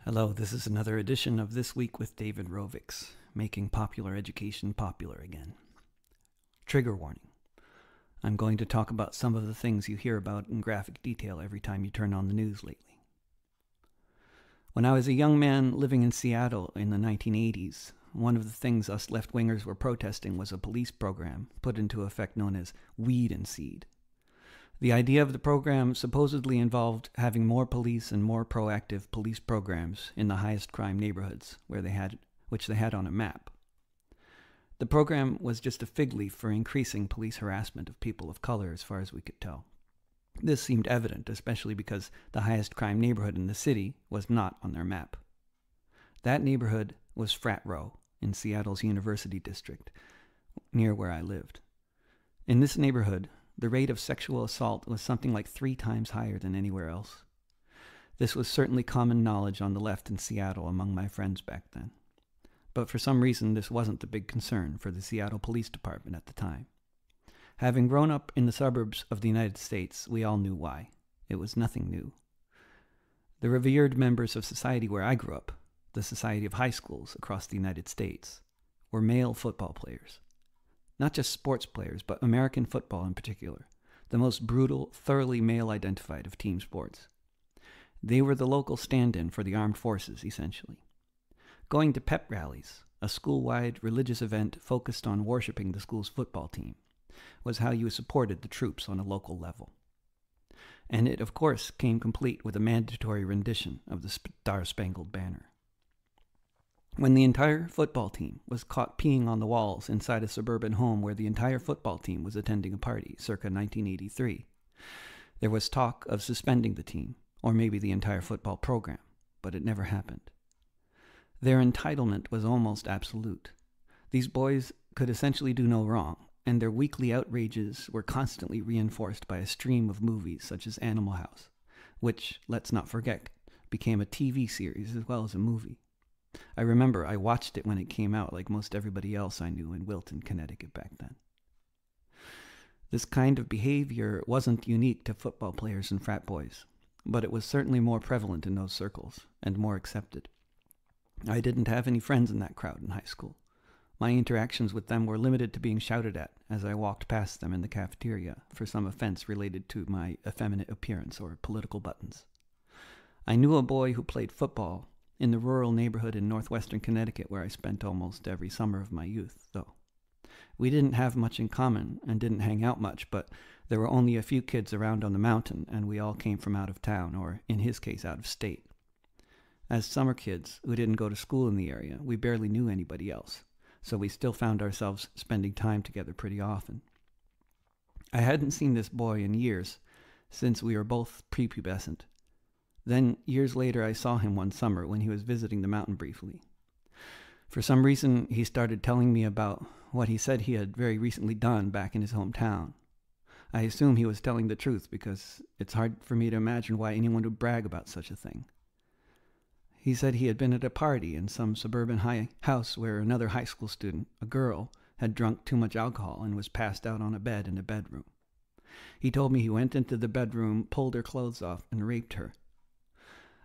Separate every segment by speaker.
Speaker 1: Hello, this is another edition of This Week with David Rovics, making popular education popular again. Trigger warning. I'm going to talk about some of the things you hear about in graphic detail every time you turn on the news lately. When I was a young man living in Seattle in the 1980s, one of the things us left-wingers were protesting was a police program put into effect known as Weed and Seed. The idea of the program supposedly involved having more police and more proactive police programs in the highest crime neighborhoods which they had on a map. The program was just a fig leaf for increasing police harassment of people of color as far as we could tell. This seemed evident, especially because the highest crime neighborhood in the city was not on their map. That neighborhood was Frat Row in Seattle's University District, near where I lived. In this neighborhood, the rate of sexual assault was something like 3 times higher than anywhere else. This was certainly common knowledge on the left in Seattle among my friends back then. But for some reason, this wasn't the big concern for the Seattle Police Department at the time. Having grown up in the suburbs of the United States, we all knew why. It was nothing new. The revered members of society where I grew up, the Society of High Schools across the United States, were male football players. Not just sports players, but American football in particular, the most brutal, thoroughly male-identified of team sports. They were the local stand-in for the armed forces, essentially. Going to pep rallies, a school-wide religious event focused on worshiping the school's football team, was how you supported the troops on a local level. And it, of course, came complete with a mandatory rendition of the Star-Spangled Banner. When the entire football team was caught peeing on the walls inside a suburban home where the entire football team was attending a party, circa 1983, there was talk of suspending the team, or maybe the entire football program, but it never happened. Their entitlement was almost absolute. These boys could essentially do no wrong, and their weekly outrages were constantly reinforced by a stream of movies such as Animal House, which, let's not forget, became a TV series as well as a movie. I remember I watched it when it came out like most everybody else I knew in Wilton, Connecticut back then. This kind of behavior wasn't unique to football players and frat boys, but it was certainly more prevalent in those circles and more accepted. I didn't have any friends in that crowd in high school. My interactions with them were limited to being shouted at as I walked past them in the cafeteria for some offense related to my effeminate appearance or political buttons. I knew a boy who played football in the rural neighborhood in northwestern Connecticut where I spent almost every summer of my youth, though. We didn't have much in common and didn't hang out much, but there were only a few kids around on the mountain, and we all came from out of town, or in his case, out of state. As summer kids who didn't go to school in the area, we barely knew anybody else, so we still found ourselves spending time together pretty often. I hadn't seen this boy in years, since we were both prepubescent. Then, years later, I saw him one summer when he was visiting the mountain briefly. For some reason, he started telling me about what he said he had very recently done back in his hometown. I assume he was telling the truth because it's hard for me to imagine why anyone would brag about such a thing. He said he had been at a party in some suburban house where another high school student, a girl, had drunk too much alcohol and was passed out on a bed in a bedroom. He told me he went into the bedroom, pulled her clothes off, and raped her.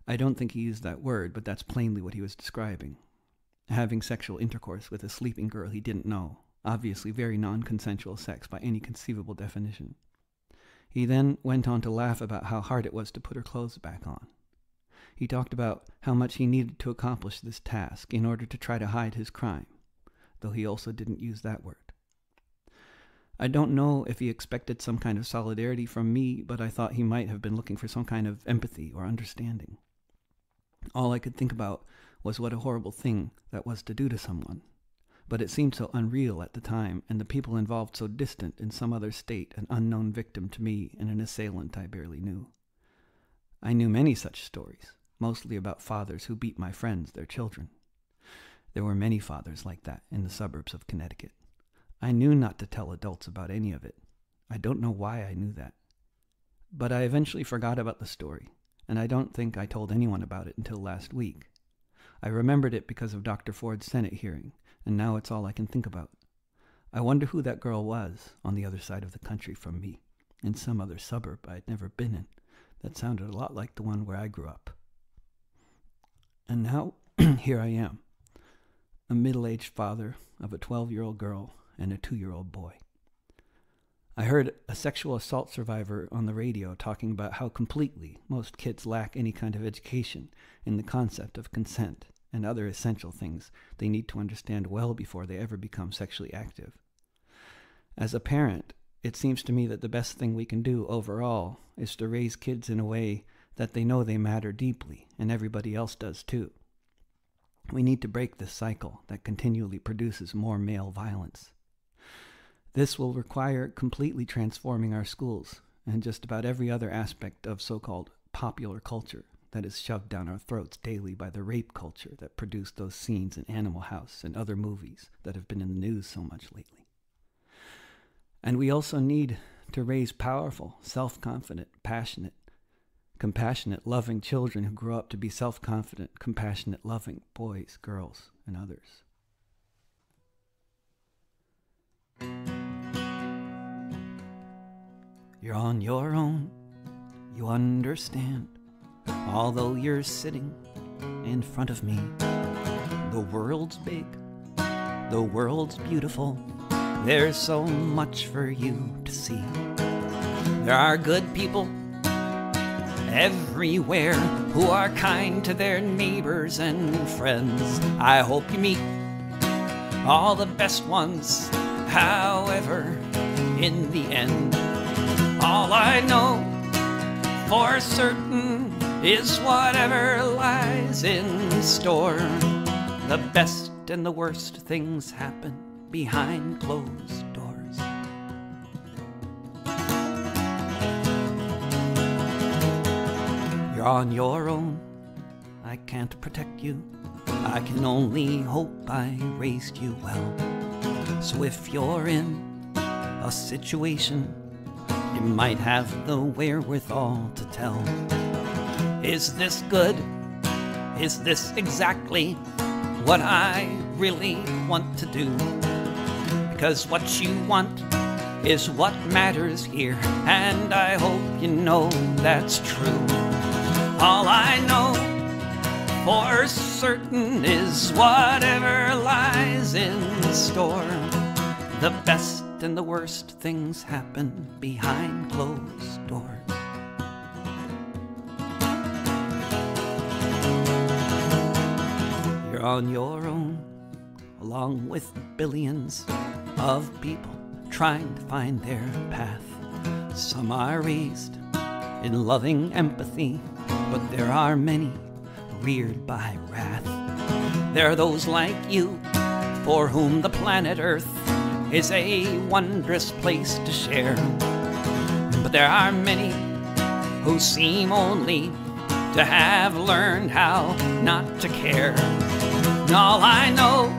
Speaker 1: I don't think he used that word, but that's plainly what he was describing. Having sexual intercourse with a sleeping girl he didn't know, obviously very non-consensual sex by any conceivable definition. He then went on to laugh about how hard it was to put her clothes back on. He talked about how much he needed to accomplish this task in order to try to hide his crime, though he also didn't use that word. I don't know if he expected some kind of solidarity from me, but I thought he might have been looking for some kind of empathy or understanding. All I could think about was what a horrible thing that was to do to someone. But it seemed so unreal at the time, and the people involved so distant in some other state, an unknown victim to me and an assailant I barely knew. I knew many such stories, mostly about fathers who beat my friends, their children. There were many fathers like that in the suburbs of Connecticut. I knew not to tell adults about any of it. I don't know why I knew that. But I eventually forgot about the story, and I don't think I told anyone about it until last week. I remembered it because of Dr. Ford's Senate hearing, and now it's all I can think about. I wonder who that girl was on the other side of the country from me, in some other suburb I'd never been in, that sounded a lot like the one where I grew up. And now, here I am, a middle-aged father of a 12-year-old girl and a 2-year-old boy. I heard a sexual assault survivor on the radio talking about how completely most kids lack any kind of education in the concept of consent and other essential things they need to understand well before they ever become sexually active. As a parent, it seems to me that the best thing we can do overall is to raise kids in a way that they know they matter deeply, and everybody else does too. We need to break this cycle that continually produces more male violence. This will require completely transforming our schools and just about every other aspect of so-called popular culture that is shoved down our throats daily by the rape culture that produced those scenes in Animal House and other movies that have been in the news so much lately. And we also need to raise powerful, self-confident, passionate, compassionate, loving children who grow up to be self-confident, compassionate, loving boys, girls, and others. You're on your own, you understand, although you're sitting in front of me. The world's big, the world's beautiful, there's so much for you to see. There are good people everywhere who are kind to their neighbors and friends. I hope you meet all the best ones. However, in the end, all I know for certain is whatever lies in store. The best and the worst things happen behind closed doors. You're on your own, I can't protect you. I can only hope I raised you well. So if you're in a situation, you might have the wherewithal to tell. Is this good? Is this exactly what I really want to do? Because what you want is what matters here, and I hope you know that's true. All I know for certain is whatever lies in store. The best and the worst things happen behind closed doors. You're on your own, along with billions of people trying to find their path. Some are raised in loving empathy, but there are many reared by wrath. There are those like you, for whom the planet Earth is a wondrous place to share. But there are many who seem only to have learned how not to care. And all I know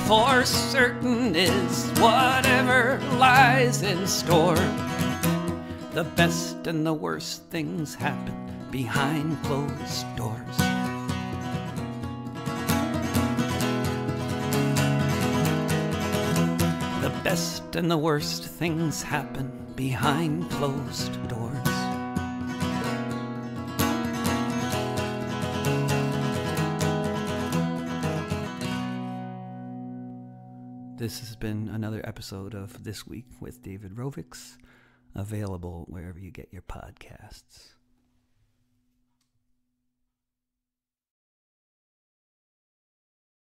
Speaker 1: for certain is whatever lies in store. The best and the worst things happen behind closed doors. The best and the worst things happen behind closed doors. This has been another episode of This Week with David Rovics, available wherever you get your podcasts.